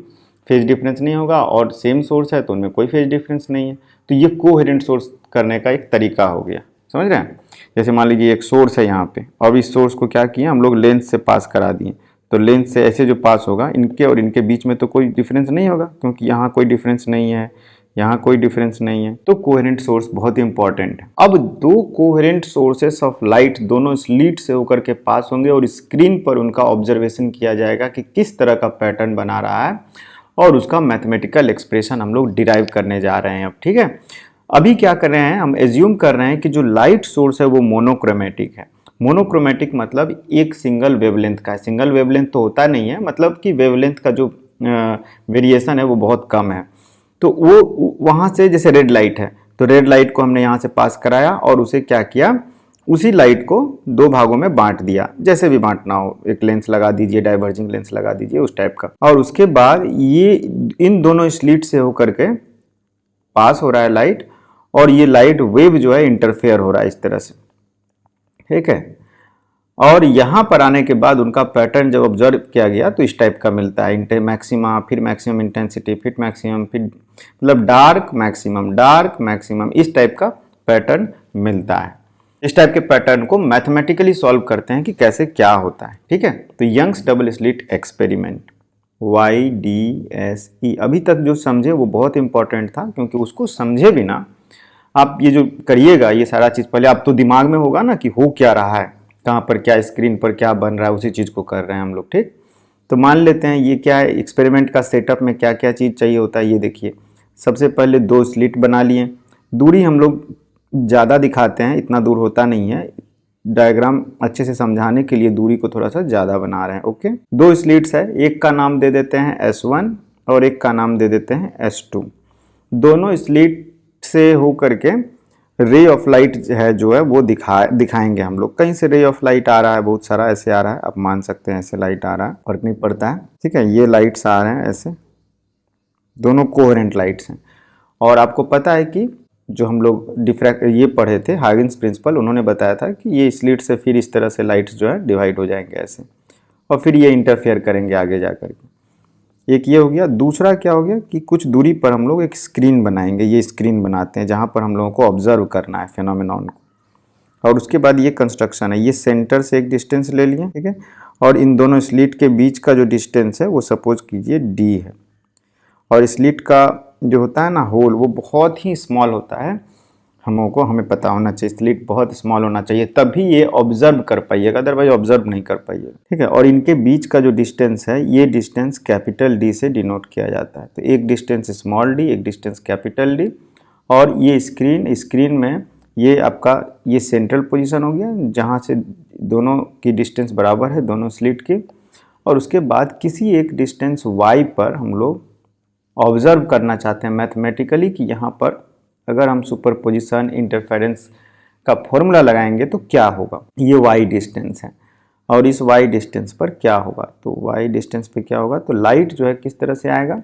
फेज डिफरेंस नहीं होगा और सेम सोर्स है तो उनमें कोई फेज डिफरेंस नहीं है। तो ये कोहेरेंट सोर्स करने का एक तरीका हो गया, समझ रहे हैं। जैसे मान लीजिए एक सोर्स है यहाँ पे और इस सोर्स को क्या किए हम लोग लेंस से पास करा दिए, तो लेंस से ऐसे जो पास होगा इनके और इनके बीच में तो कोई डिफरेंस नहीं होगा क्योंकि यहाँ कोई डिफरेंस नहीं है, यहाँ कोई डिफरेंस नहीं है। तो कोहेरेंट सोर्स बहुत ही इंपॉर्टेंट है। अब 2 कोहेरेंट सोर्सेस ऑफ लाइट दोनों स्लिट से होकर के पास होंगे और स्क्रीन पर उनका ऑब्जर्वेशन किया जाएगा कि किस तरह का पैटर्न बना रहा है और उसका मैथमेटिकल एक्सप्रेशन हम लोग डिराइव करने जा रहे हैं अब, ठीक है। अभी क्या कर रहे हैं, हम एज्यूम कर रहे हैं कि जो लाइट सोर्स है वो मोनोक्रोमेटिक है। मोनोक्रोमेटिक मतलब एक सिंगल वेवलेंथ का है। सिंगल वेवलेंथ तो होता नहीं है, मतलब कि वेवलेंथ का जो वेरिएशन है वो बहुत कम है। तो वो वहाँ से, जैसे रेड लाइट है तो रेड लाइट को हमने यहाँ से पास कराया और उसे क्या किया, उसी लाइट को दो भागों में बांट दिया, जैसे भी बांटना हो, एक लेंस लगा दीजिए, डाइवर्जिंग लेंस लगा दीजिए, उस टाइप का। और उसके बाद ये इन दोनों स्लिट से होकर के पास हो रहा है लाइट, और ये लाइट वेव जो है इंटरफेयर हो रहा है इस तरह से, ठीक है। और यहाँ पर आने के बाद उनका पैटर्न जब ऑब्जर्व किया गया तो इस टाइप का मिलता है, मैक्सिमा, फिर मैक्सिमम इंटेंसिटी, फिर मैक्सिमम, फिर मतलब डार्क मैक्सिमम, इस टाइप का पैटर्न मिलता है। इस टाइप के पैटर्न को मैथमेटिकली सॉल्व करते हैं कि कैसे क्या होता है, ठीक है। तो Young's double slit experiment, YDSE, अभी तक जो समझे वो बहुत इंपॉर्टेंट था, क्योंकि उसको समझे बिना आप ये जो करिएगा ये सारा चीज़, पहले आप तो दिमाग में होगा ना कि हो क्या रहा है, कहाँ पर क्या, स्क्रीन पर क्या बन रहा है, उसी चीज़ को कर रहे हैं हम लोग, ठीक। तो मान लेते हैं ये क्या है, एक्सपेरिमेंट का सेटअप में क्या क्या चीज़ चाहिए होता है, ये देखिए। सबसे पहले दो स्लिट बना लिए, दूरी हम लोग ज़्यादा दिखाते हैं, इतना दूर होता नहीं है, डायग्राम अच्छे से समझाने के लिए दूरी को थोड़ा सा ज़्यादा बना रहे हैं, ओके। दो स्लिट्स है, एक का नाम दे देते हैं S1 और एक का नाम दे देते हैं S2। दोनों स्लिट से हो करके रे ऑफ लाइट है जो है वो दिखाएंगे हम लोग। कहीं से रे ऑफ लाइट आ रहा है, बहुत सारा ऐसे आ रहा है, आप मान सकते हैं ऐसे लाइट आ रहा है, फर्क नहीं पड़ता है, ठीक है। ये लाइट्स आ रहे हैं ऐसे, दोनों कोहेरेंट लाइट्स हैं। और आपको पता है कि जो हम लोग डिफ्रैक्ट ये पढ़े थे, हागिन्स प्रिंसिपल, उन्होंने बताया था कि ये स्लिट से फिर इस तरह से लाइट्स जो है डिवाइड हो जाएंगे ऐसे, और फिर ये इंटरफेयर करेंगे आगे जा करके। एक ये हो गया। दूसरा क्या हो गया कि कुछ दूरी पर हम लोग एक स्क्रीन बनाएंगे, ये स्क्रीन बनाते हैं जहाँ पर हम लोगों को ऑब्जर्व करना है फिनोमेनॉन को। और उसके बाद ये कंस्ट्रक्शन है, ये सेंटर से एक डिस्टेंस ले लिए, ठीक है। और इन दोनों स्लिट के बीच का जो डिस्टेंस है वो सपोज कीजिए D है। और स्लिट का जो होता है ना होल, वो बहुत ही स्मॉल होता है, हमें पता होना चाहिए, स्लिट बहुत स्मॉल होना चाहिए, तभी ये ऑब्जर्व कर पाइएगा, अदरवाइज ऑब्जर्व नहीं कर पाइएगा, ठीक है। और इनके बीच का जो डिस्टेंस है, ये डिस्टेंस कैपिटल D से डिनोट किया जाता है। तो एक डिस्टेंस स्मॉल d, एक डिस्टेंस कैपिटल D। और ये स्क्रीन में ये आपका ये सेंट्रल पोजीशन हो गया, जहाँ से दोनों की डिस्टेंस बराबर है, दोनों स्लिट की। और उसके बाद किसी एक डिस्टेंस y पर हम लोग ऑब्जर्व करना चाहते हैं मैथमेटिकली कि यहाँ पर अगर हम सुपरपोजिशन इंटरफेरेंस का फॉर्मूला लगाएंगे तो क्या होगा। ये y डिस्टेंस है, और इस y डिस्टेंस पर क्या होगा, तो y डिस्टेंस पे क्या होगा, तो लाइट जो है किस तरह से आएगा,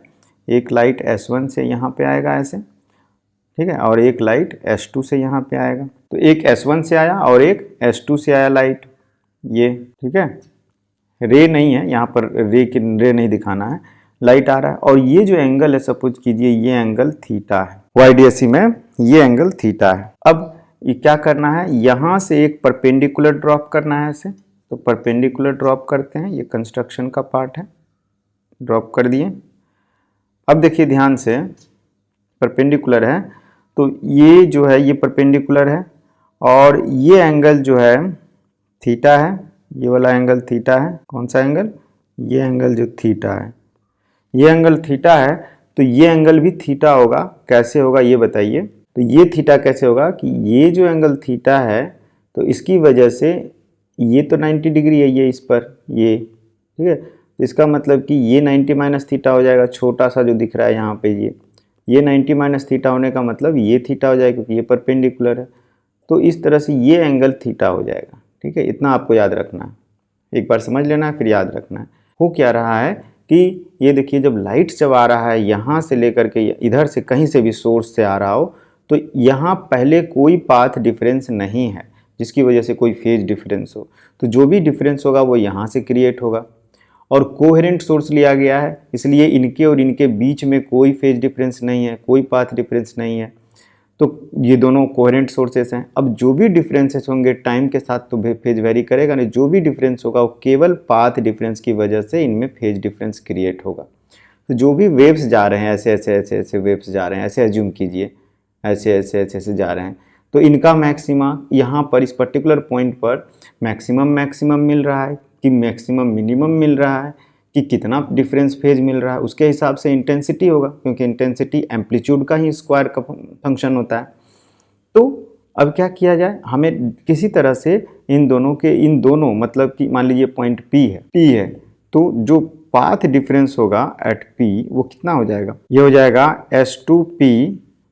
एक लाइट S1 से यहाँ पे आएगा ऐसे, ठीक है, और एक लाइट S2 से यहाँ पे आएगा। तो एक S1 से आया और एक S2 से आया लाइट, ये, ठीक है। रे नहीं है यहाँ पर, रे नहीं दिखाना है, लाइट आ रहा है। और ये जो एंगल है, सपोज कीजिए ये एंगल थीटा है, YDSE में ये एंगल थीटा है। अब ये क्या करना है, यहाँ से एक परपेंडिकुलर ड्रॉप करना है ऐसे। तो परपेंडिकुलर ड्रॉप करते हैं, ये कंस्ट्रक्शन का पार्ट है, ड्रॉप कर दिए। अब देखिए ध्यान से, परपेंडिकुलर है तो ये जो है ये परपेंडिकुलर है, और ये एंगल जो है थीटा है, ये वाला एंगल थीटा है। कौन सा एंगल, ये एंगल जो थीटा है, ये एंगल थीटा है, तो ये एंगल भी थीटा होगा। कैसे होगा ये बताइए। तो ये थीटा कैसे होगा कि ये जो एंगल थीटा है, तो इसकी वजह से ये तो 90 डिग्री है, ये इस पर, ये, ठीक है। तो इसका मतलब कि ये 90 माइनस थीटा हो जाएगा, छोटा सा जो दिख रहा है यहाँ पे, ये 90 माइनस थीटा होने का मतलब ये थीटा हो जाएगा, क्योंकि ये परपेंडिकुलर है। तो इस तरह से ये एंगल थीटा हो जाएगा, ठीक है। इतना आपको याद रखना है, एक बार समझ लेना है फिर याद रखना है। हो क्या रहा है कि ये देखिए, जब लाइट जब आ रहा है यहाँ से लेकर के इधर से, कहीं से भी सोर्स से आ रहा हो, तो यहाँ पहले कोई पाथ डिफरेंस नहीं है जिसकी वजह से कोई फेज डिफरेंस हो। तो जो भी डिफरेंस होगा वो यहाँ से क्रिएट होगा। और कोहेरेंट सोर्स लिया गया है, इसलिए इनके और इनके बीच में कोई फेज डिफरेंस नहीं है, कोई पाथ डिफरेंस नहीं है। तो ये दोनों कोहेरेंट सोर्सेस हैं। अब जो भी डिफरेंसेस होंगे टाइम के साथ तो फेज वेरी करेगा नहीं, जो भी डिफरेंस होगा वो केवल पाथ डिफरेंस की वजह से इनमें फेज डिफरेंस क्रिएट होगा। तो जो भी वेव्स जा रहे हैं, ऐसे ऐसे ऐसे ऐसे वेव्स जा रहे हैं, ऐसे एज्यूम कीजिए, ऐसे ऐसे ऐसे ऐसे जा रहे हैं, तो इनका मैक्सिमा यहाँ पर इस पर्टिकुलर पॉइंट पर मैक्सिमम मिल रहा है कि मैक्सिमम मिनिमम मिल रहा है कि कितना डिफरेंस फेज मिल रहा है, उसके हिसाब से इंटेंसिटी होगा, क्योंकि इंटेंसिटी एम्पलीट्यूड का ही स्क्वायर का फंक्शन होता है। तो अब क्या किया जाए, हमें किसी तरह से इन दोनों मतलब कि मान लीजिए पॉइंट P है, तो जो पाथ डिफरेंस होगा एट P वो कितना हो जाएगा, ये हो जाएगा S2P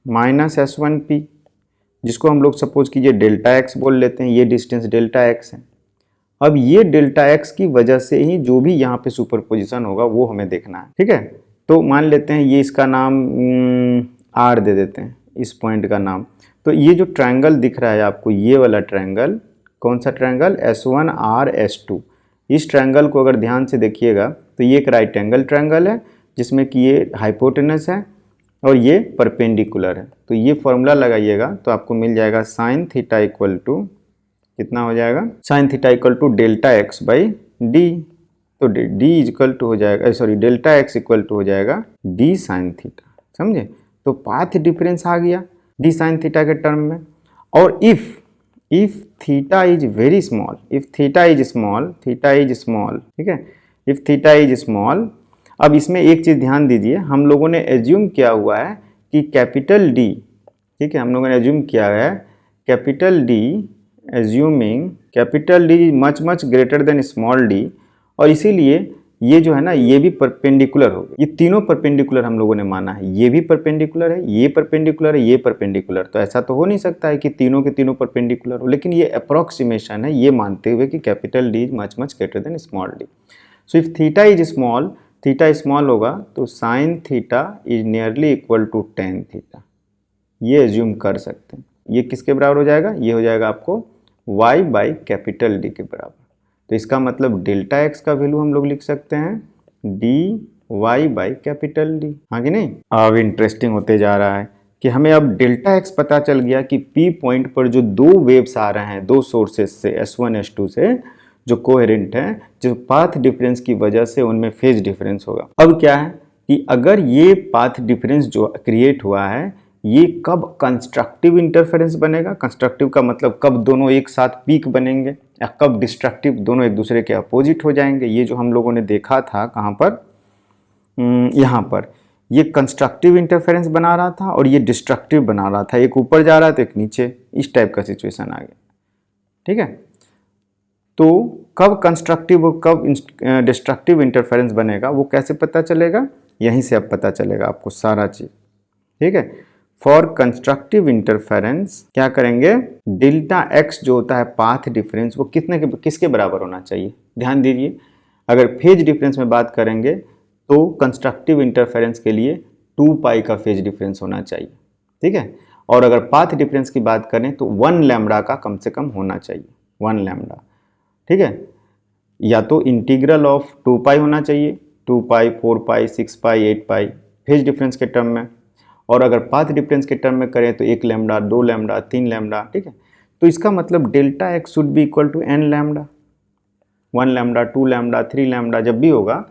माइनस S1P। जिसको हम लोग सपोज कीजिए डेल्टा एक्स बोल लेते हैं, ये डिस्टेंस डेल्टा एक्स है। अब ये डेल्टा एक्स की वजह से ही जो भी यहाँ पे सुपरपोजिशन होगा वो हमें देखना है, ठीक है। तो मान लेते हैं ये इसका नाम आर दे देते हैं, इस पॉइंट का नाम। तो ये जो ट्रायंगल दिख रहा है आपको, ये वाला ट्रायंगल, कौन सा ट्रायंगल, S1 R S2, इस ट्रायंगल को अगर ध्यान से देखिएगा तो ये एक राइट एंगल ट्रायंगल है जिसमें कि ये हाइपोटेनस है और ये परपेंडिकुलर है। तो ये फॉर्मूला लगाइएगा तो आपको मिल जाएगा साइन थीटा इक्वल टू कितना हो जाएगा, sine theta equal to delta X by D. तो डी इक्वल टू हो जाएगा, sorry delta X equal to हो जाएगा डी साइन थीटा, समझे। तो पाथ डिफरेंस आ गया डी साइन थीटा के टर्म में। और if theta is very small, if theta is small, theta is small, ठीक है, इफ थीटा इज स्मॉल। अब इसमें एक चीज़ ध्यान दीजिए, हम लोगों ने एज्यूम किया हुआ है कि कैपिटल डी, ठीक है, हम लोगों ने एज्यूम किया है capital D, assuming capital D much much greater than small D, और इसीलिए ये जो है ना ये भी परपेंडिकुलर हो गया। ये तीनों परपेंडिकुलर हम लोगों ने माना है, ये भी परपेंडिकुलर है, ये परपेंडिकुलर है, ये परपेंडिकुलर। तो ऐसा तो हो नहीं सकता है कि तीनों के तीनों परपेंडिकुलर हो, लेकिन ये अप्रॉक्सीमेशन है, ये मानते हुए कि capital D is much much greater than small D. So if theta is small, theta small होगा तो sine theta is nearly equal to tan theta, ये एज्यूम कर सकते हैं। ये किसके बराबर हो जाएगा, ये हो जाएगा आपको y बाई कैपिटल डी के बराबर। तो इसका मतलब डेल्टा एक्स का वैल्यू हम लोग लिख सकते हैं D Y by capital D, हाँ कि नहीं। अब इंटरेस्टिंग होते जा रहा है कि हमें अब डेल्टा एक्स पता चल गया कि पी पॉइंट पर जो दो वेव्स आ रहे हैं दो सोर्सेज से S1 S2 से, जो कोहेरेंट है, जो पाथ डिफरेंस की वजह से उनमें फेज डिफरेंस होगा। अब क्या है कि अगर ये पाथ डिफरेंस जो क्रिएट हुआ है ये कब कंस्ट्रक्टिव इंटरफेरेंस बनेगा, कंस्ट्रक्टिव का मतलब कब दोनों एक साथ पीक बनेंगे, या कब डिस्ट्रक्टिव दोनों एक दूसरे के अपोजिट हो जाएंगे। ये जो हम लोगों ने देखा था कहाँ पर, यहाँ पर ये कंस्ट्रक्टिव इंटरफेरेंस बना रहा था और ये डिस्ट्रक्टिव बना रहा था, एक ऊपर जा रहा था एक नीचे, इस टाइप का सिचुएशन आ गया, ठीक है। तो कब कंस्ट्रक्टिव और कब डिस्ट्रक्टिव इंटरफेरेंस बनेगा वो कैसे पता चलेगा, यहीं से अब पता चलेगा आपको सारा चीज, ठीक है। फॉर कंस्ट्रक्टिव इंटरफेरेंस क्या करेंगे, डेल्टा एक्स जो होता है पाथ डिफरेंस वो किसके बराबर होना चाहिए, ध्यान दीजिए। अगर फेज डिफरेंस में बात करेंगे तो कंस्ट्रक्टिव इंटरफेरेंस के लिए 2 पाई का फेज डिफरेंस होना चाहिए, ठीक है। और अगर पाथ डिफरेंस की बात करें तो 1 लैम्बडा का कम से कम होना चाहिए, 1 लैम्बडा, ठीक है। या तो इंटीग्रल ऑफ 2 पाई होना चाहिए, 2 पाई 4 पाई 6 पाई 8 पाई फेज डिफरेंस के टर्म में, और अगर पाथ डिफरेंस के टर्म में करें तो 1 लैम्बडा 2 लैम्बडा 3 लैम्बडा, ठीक है। तो इसका मतलब delta X should be equal to n lambda, 1 lambda 2 lambda 3 lambda जब भी होगा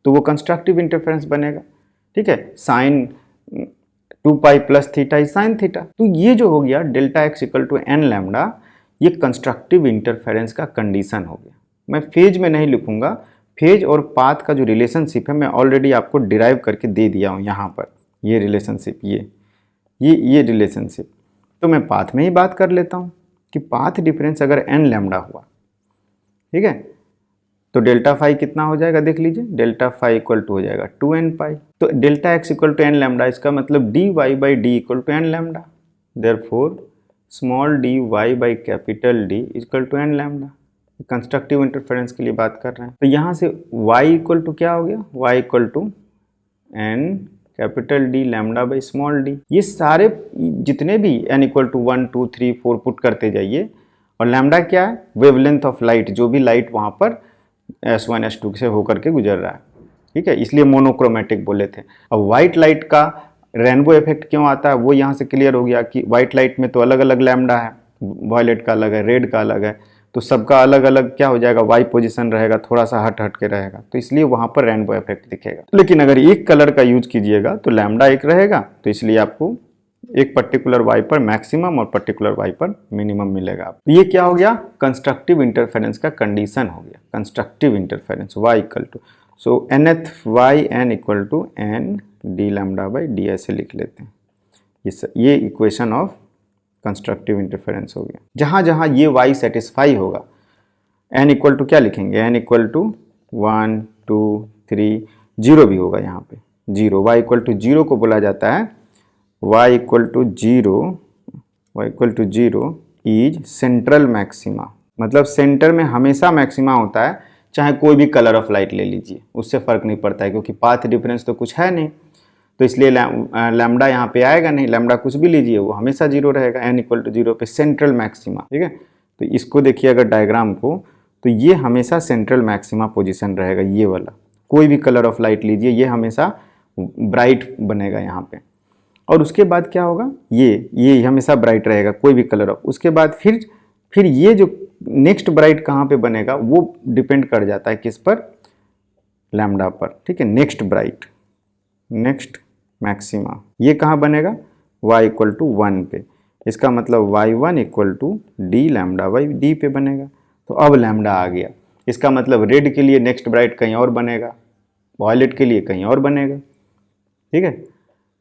तो वो कंस्ट्रक्टिव इंटरफेरेंस बनेगा, ठीक है। Sine 2 pi plus theta is sine theta. तो ये जो हो गया delta X equal to n lambda, ये कंस्ट्रक्टिव इंटरफेरेंस का कंडीशन हो गया। मैं फेज में नहीं लिखूंगा, फेज और पाथ का जो रिलेशनशिप है मैं ऑलरेडी आपको डिराइव करके दे दिया हूँ यहाँ पर, ये रिलेशनशिप, ये रिलेशनशिप। तो मैं पाथ में ही बात कर लेता हूँ कि पाथ डिफरेंस अगर n लैम्बडा हुआ, ठीक है, तो डेल्टा फाई कितना हो जाएगा देख लीजिए, डेल्टा फाई इक्वल टू हो जाएगा 2n पाई। तो delta X equal to n lambda, इसका मतलब dy by D equal to n lambda, therefore small dy by capital D equal to n lambda. Constructive interference के लिए बात कर रहे हैं। तो यहाँ से y इक्वल टू क्या हो गया, y equal to n capital D lambda by small d। ये सारे जितने भी n इक्वल टू 1 2 3 4 पुट करते जाइए, और लैम्बडा क्या है, वेवलेंथ ऑफ लाइट, जो भी लाइट वहाँ पर S1 S2 से होकर के गुजर रहा है, ठीक है, इसलिए मोनोक्रोमेटिक बोले थे। अब वाइट लाइट का रेनबो इफेक्ट क्यों आता है वो यहाँ से क्लियर हो गया कि वाइट लाइट में तो अलग अलग लैम्बडा है, वायलेट का अलग है, रेड का अलग है, तो सबका अलग अलग क्या हो जाएगा, वाई पोजीशन रहेगा, थोड़ा सा हट हट के रहेगा, तो इसलिए वहाँ पर रेनबो इफेक्ट दिखेगा। लेकिन अगर एक कलर का यूज कीजिएगा तो लैम्बडा एक रहेगा, तो इसलिए आपको एक पर्टिकुलर वाई पर मैक्सिमम और पर्टिकुलर वाई पर मिनिमम मिलेगा। तो ये क्या हो गया, कंस्ट्रक्टिव इंटरफेरेंस का कंडीशन हो गया, constructive interference Y equal to, so nth Y N equal to N D lambda by D ऐसे लिख लेते हैं। ये इक्वेशन ऑफ कंस्ट्रक्टिव इंटरफेरेंस हो गया। जहाँ जहाँ ये y सेटिस्फाई होगा, n इक्वल टू क्या लिखेंगे, n इक्वल टू 1 2 3, 0 भी होगा यहाँ पे, 0, y इक्वल टू 0 को बोला जाता है, y equal to 0, y equal to 0 is central maxima. मतलब सेंटर में हमेशा मैक्सिमा होता है, चाहे कोई भी कलर ऑफ लाइट ले लीजिए, उससे फ़र्क नहीं पड़ता है, क्योंकि पाथ डिफरेंस तो कुछ है नहीं, तो इसलिए लैम्डा यहाँ पे आएगा नहीं। लैम्डा कुछ भी लीजिए वो हमेशा 0 रहेगा, n इक्वल टू 0 पे सेंट्रल मैक्सिमा। ठीक है, तो इसको देखिए अगर डायग्राम को, तो ये हमेशा सेंट्रल मैक्सिमा पोजीशन रहेगा, ये वाला। कोई भी कलर ऑफ लाइट लीजिए, ये हमेशा ब्राइट बनेगा यहाँ पे। और उसके बाद क्या होगा, ये हमेशा ब्राइट रहेगा, कोई भी कलर ऑफ। उसके बाद फिर ये जो नेक्स्ट ब्राइट कहाँ पे बनेगा वो डिपेंड कर जाता है किस पर, लैम्डा पर। ठीक है, नेक्स्ट ब्राइट, नेक्स्ट मैक्सिमा ये कहाँ बनेगा, y इक्वल टू 1 पे। इसका मतलब y1 equal to D lambda by D पे बनेगा। तो अब लैम्डा आ गया, इसका मतलब रेड के लिए नेक्स्ट ब्राइट कहीं और बनेगा, वॉयलेट के लिए कहीं और बनेगा। ठीक है,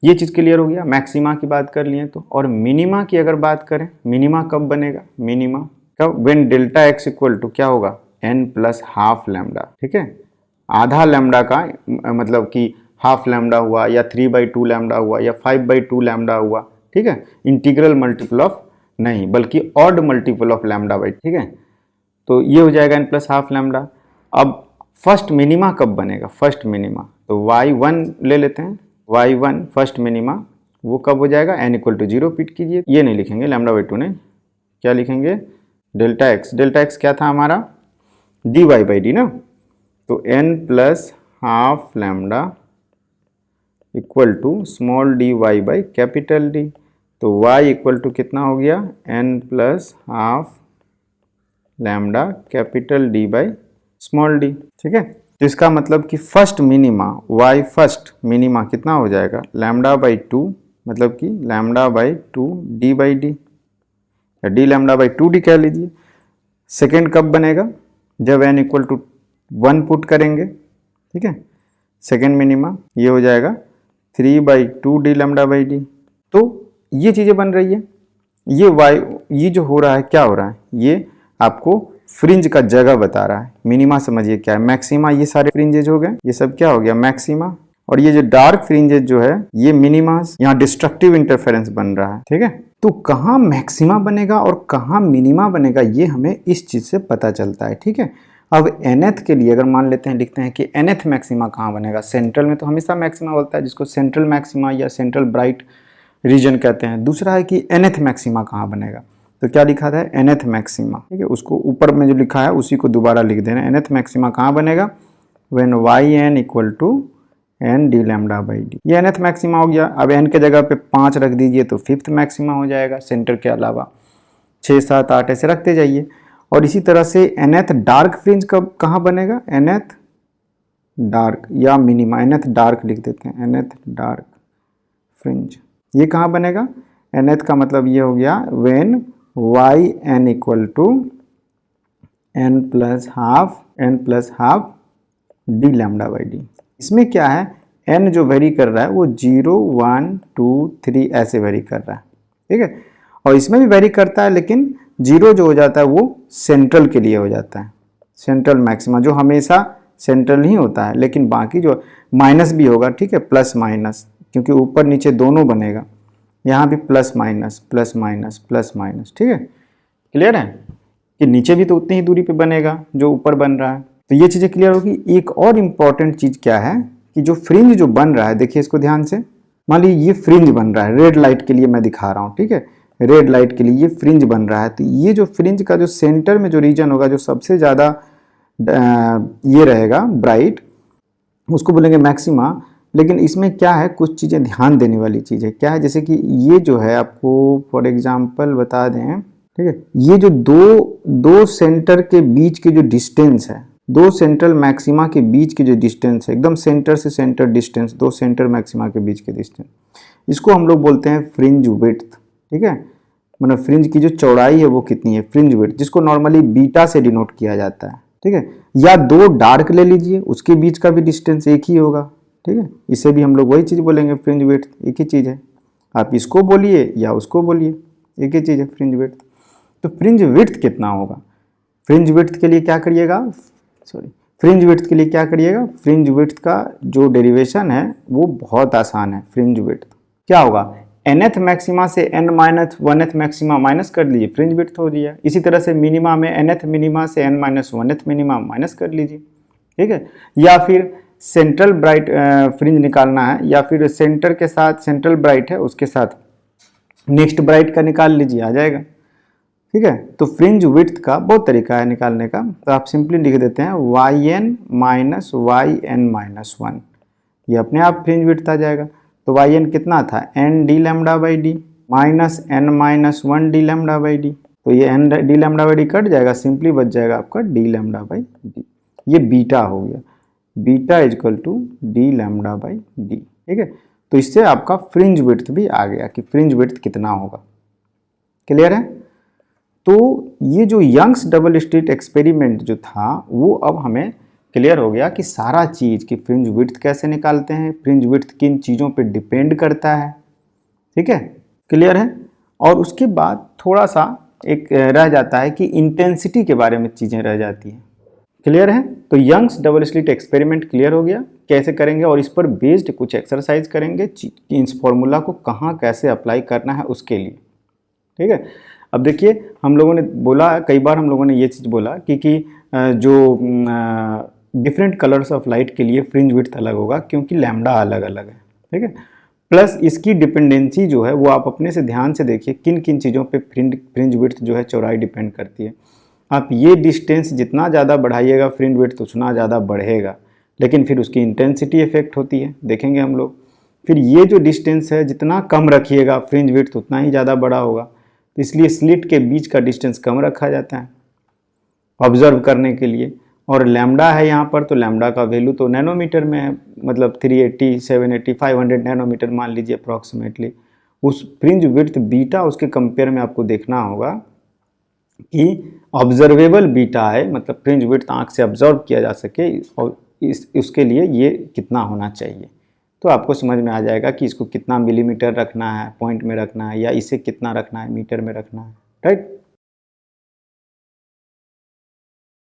ये चीज़ क्लियर हो गया। मैक्सिमा की बात कर लिए तो। और मिनिमा की अगर बात करें, मिनिमा कब बनेगा, मिनिमा कब, when delta X equal to क्या होगा, n प्लस हाफ लैम्डा। ठीक है, आधा लैम्डा का मतलब कि हाफ लैम्डा हुआ, या 3/2 लैम्डा हुआ, या 5/2 लैम्डा हुआ। ठीक है, इंटीग्रल मल्टीपल ऑफ नहीं, बल्कि odd multiple of lambda by. ठीक है, तो ये हो जाएगा n प्लस हाफ लैम्डा। अब फर्स्ट मिनिमा कब बनेगा, फर्स्ट मिनिमा, तो y1 ले लेते हैं, y1 फर्स्ट मिनिमा वो कब हो जाएगा, n इक्वल टू 0 पिट कीजिए, ये नहीं लिखेंगे लैम्डा बाई 2 नहीं, क्या लिखेंगे, डेल्टा एक्स। डेल्टा एक्स क्या था हमारा, dy बाई डी ना, तो n plus half lambda equal to small dy by capital D. तो y इक्वल टू कितना हो गया, n plus half lambda capital D by small D. ठीक है, तो इसका मतलब कि first minima, y first minima कितना हो जाएगा, लैम्डा बाई 2, मतलब कि lambda by 2 D by D, या डी लैम्डा बाई 2 डी कह लीजिए। सेकेंड कब बनेगा, जब n इक्वल टू 1 पुट करेंगे। ठीक है, सेकेंड मिनिमा ये हो जाएगा 3/2 डी लैम्डा बाई डी। तो ये चीज़ें बन रही है। ये जो हो रहा है, क्या हो रहा है, ये आपको फ्रिंज का जगह बता रहा है। मिनिमा समझिए क्या है, मैक्सिमा, ये सारे फ्रिंजेज हो गए, ये सब क्या हो गया, मैक्सिमा। और ये जो डार्क फ्रिंजेज जो है ये मिनिमास, यहाँ डिस्ट्रक्टिव इंटरफेरेंस बन रहा है। ठीक है, तो कहाँ मैक्सिमा बनेगा और कहाँ मिनिमा बनेगा, ये हमें इस चीज़ से पता चलता है। ठीक है, अब nth के लिए अगर मान लेते हैं, लिखते हैं कि nth मैक्सिमा कहाँ बनेगा, सेंट्रल में तो हमेशा मैक्सिमा बोलता है, जिसको सेंट्रल मैक्सिमा या सेंट्रल ब्राइट रीजन कहते हैं। दूसरा है कि nth मैक्सिमा कहाँ बनेगा, तो क्या लिखा था, nth मैक्सिमा। ठीक है, उसको ऊपर में जो लिखा है उसी को दोबारा लिख देना। nth मैक्सिमा कहाँ बनेगा, when yn equal to n D lambda by D. ये nth मैक्सिमा हो गया। अब n के जगह पे 5 रख दीजिए तो फिफ्थ मैक्सिमा हो जाएगा, सेंटर के अलावा 6, 7, 8 ऐसे रखते जाइए। और इसी तरह से nth डार्क फ्रिंज कब कहाँ बनेगा, nth डार्क या मिनिमा, nth डार्क लिख देते हैं, nth डार्क फ्रिंज ये कहाँ बनेगा, nth का मतलब ये हो गया when yn equal to n plus half D lambda by D. इसमें क्या है, n जो वेरी कर रहा है वो 0, 1, 2, 3 ऐसे वेरी कर रहा है। ठीक है, और इसमें भी वेरी करता है, लेकिन 0 जो हो जाता है वो सेंट्रल के लिए हो जाता है, सेंट्रल मैक्सिमा, जो हमेशा सेंट्रल ही होता है। लेकिन बाकी जो माइनस भी होगा, ठीक है, प्लस माइनस, क्योंकि ऊपर नीचे दोनों बनेगा, यहाँ भी plus minus plus minus plus minus. ठीक है, क्लियर है कि नीचे भी तो उतनी ही दूरी पे बनेगा जो ऊपर बन रहा है। तो ये चीज़ें क्लियर होगी। एक और इम्पॉर्टेंट चीज़ क्या है कि जो फ्रिंज जो बन रहा है, देखिए इसको ध्यान से, मान लीजिए ये फ्रिंज बन रहा है, रेड लाइट के लिए मैं दिखा रहा हूँ। ठीक है, रेड लाइट के लिए ये फ्रिंज बन रहा है। तो ये जो फ्रिंज का जो सेंटर में जो रीजन होगा, जो सबसे ज़्यादा ये रहेगा ब्राइट, उसको बोलेंगे मैक्सिमा। लेकिन इसमें क्या है, कुछ चीज़ें ध्यान देने वाली चीज़ है। क्या है, जैसे कि ये जो है, आपको फॉर एग्जांपल बता दें, ठीक है, ये जो दो सेंटर के बीच के जो डिस्टेंस है, दो सेंट्रल मैक्सिमा के बीच के जो डिस्टेंस है, एकदम सेंटर से सेंटर डिस्टेंस, दो सेंटर मैक्सिमा के बीच के डिस्टेंस, इसको हम लोग बोलते हैं फ्रिंज विड्थ। ठीक है, मतलब फ्रिंज की जो चौड़ाई है वो कितनी है, फ्रिंज विड्थ, जिसको नॉर्मली बीटा से डिनोट किया जाता है। ठीक है, या दो डार्क ले लीजिए, उसके बीच का भी डिस्टेंस एक ही होगा। ठीक है, इसे भी हम लोग वही चीज़ बोलेंगे, फ्रिंज विड्थ, एक ही चीज़ है। आप इसको बोलिए या उसको बोलिए, एक ही चीज़ है फ्रिंज विड्थ। तो फ्रिंज विड्थ कितना होगा, फ्रिंज विड्थ के लिए क्या करिएगा, फ्रिंज विड्थ के लिए क्या करिएगा, फ्रिंज विड्थ का जो डेरिवेशन है वो बहुत आसान है। फ्रिंज विड्थ क्या होगा, nth मैक्सिमा से n minus 1th maxima minus कर लीजिए, फ्रिंज विड्थ हो रही है। इसी तरह से मिनिमा में nth मिनिमा से n minus 1th minima minus कर लीजिए, ठीक है। या फिर सेंट्रल ब्राइट फ्रिंज निकालना है, या फिर सेंटर के साथ सेंट्रल ब्राइट है उसके साथ नेक्स्ट ब्राइट का निकाल लीजिए, आ जाएगा, ठीक है। तो फ्रिंज विड्थ का बहुत तरीका है निकालने का, तो आप सिंपली लिख देते हैं yn माइनस yn माइनस 1, ये अपने आप फ्रिंज विड्थ आ जाएगा। तो yn कितना था, n d lambda by D minus n minus 1 d lambda by D, तो ये n d lambda by D cut जाएगा, सिंपली बच जाएगा आपका d लैम्डा बाई डी, ये बीटा हो गया, beta equal to d lambda by D, ठीक है। तो इससे आपका फ्रिंज विड्थ भी आ गया कि फ्रिंज विड्थ कितना होगा, क्लियर है। तो ये जो यंग्स डबल स्लिट एक्सपेरिमेंट जो था वो अब हमें क्लियर हो गया कि सारा चीज़ कि फ्रिंज विड्थ कैसे निकालते हैं, फ्रिंज विड्थ किन चीज़ों पे डिपेंड करता है, ठीक है, क्लियर है। और उसके बाद थोड़ा सा एक रह जाता है कि इंटेंसिटी के बारे में चीज़ें रह जाती हैं, क्लियर है। तो Young's double slit experiment clear हो गया कैसे करेंगे, और इस पर बेस्ड कुछ एक्सरसाइज करेंगे कि इस फॉर्मूला को कहाँ कैसे अप्लाई करना है उसके लिए, ठीक है। अब देखिए हम लोगों ने बोला, कई बार हम लोगों ने ये चीज़ बोला कि जो डिफरेंट कलर्स ऑफ लाइट के लिए फ्रिंज विड्थ अलग होगा क्योंकि लैम्डा अलग अलग है, ठीक है। प्लस इसकी डिपेंडेंसी जो है वो आप अपने से ध्यान से देखिए किन किन चीज़ों पे फ्रिंज विड्थ जो है चौड़ाई डिपेंड करती है। आप ये डिस्टेंस जितना ज़्यादा बढ़ाइएगा फ्रिंज विड्थ उतना ज़्यादा बढ़ेगा, लेकिन फिर उसकी इंटेंसिटी इफेक्ट होती है, देखेंगे हम लोग। फिर ये जो डिस्टेंस है जितना कम रखिएगा फ्रिंज विड्थ उतना ही ज़्यादा बड़ा होगा, तो इसलिए स्लिट के बीच का डिस्टेंस कम रखा जाता है ऑब्जर्व करने के लिए। और लैम्डा है यहाँ पर, तो लैम्डा का वैल्यू तो नैनोमीटर में है, मतलब 380, 780, 500 नैनोमीटर मान लीजिए अप्रॉक्सीमेटली। उस फ्रिंज विड्थ बीटा उसके कंपेयर में आपको देखना होगा कि ऑब्जर्वेबल बीटा है, मतलब फ्रिंज विड्थ आँख से ऑब्जर्व किया जा सके, और उसके लिए ये कितना होना चाहिए। तो आपको समझ में आ जाएगा कि इसको कितना मिलीमीटर रखना है, पॉइंट में रखना है, या इसे कितना रखना है, मीटर में रखना है, राइट।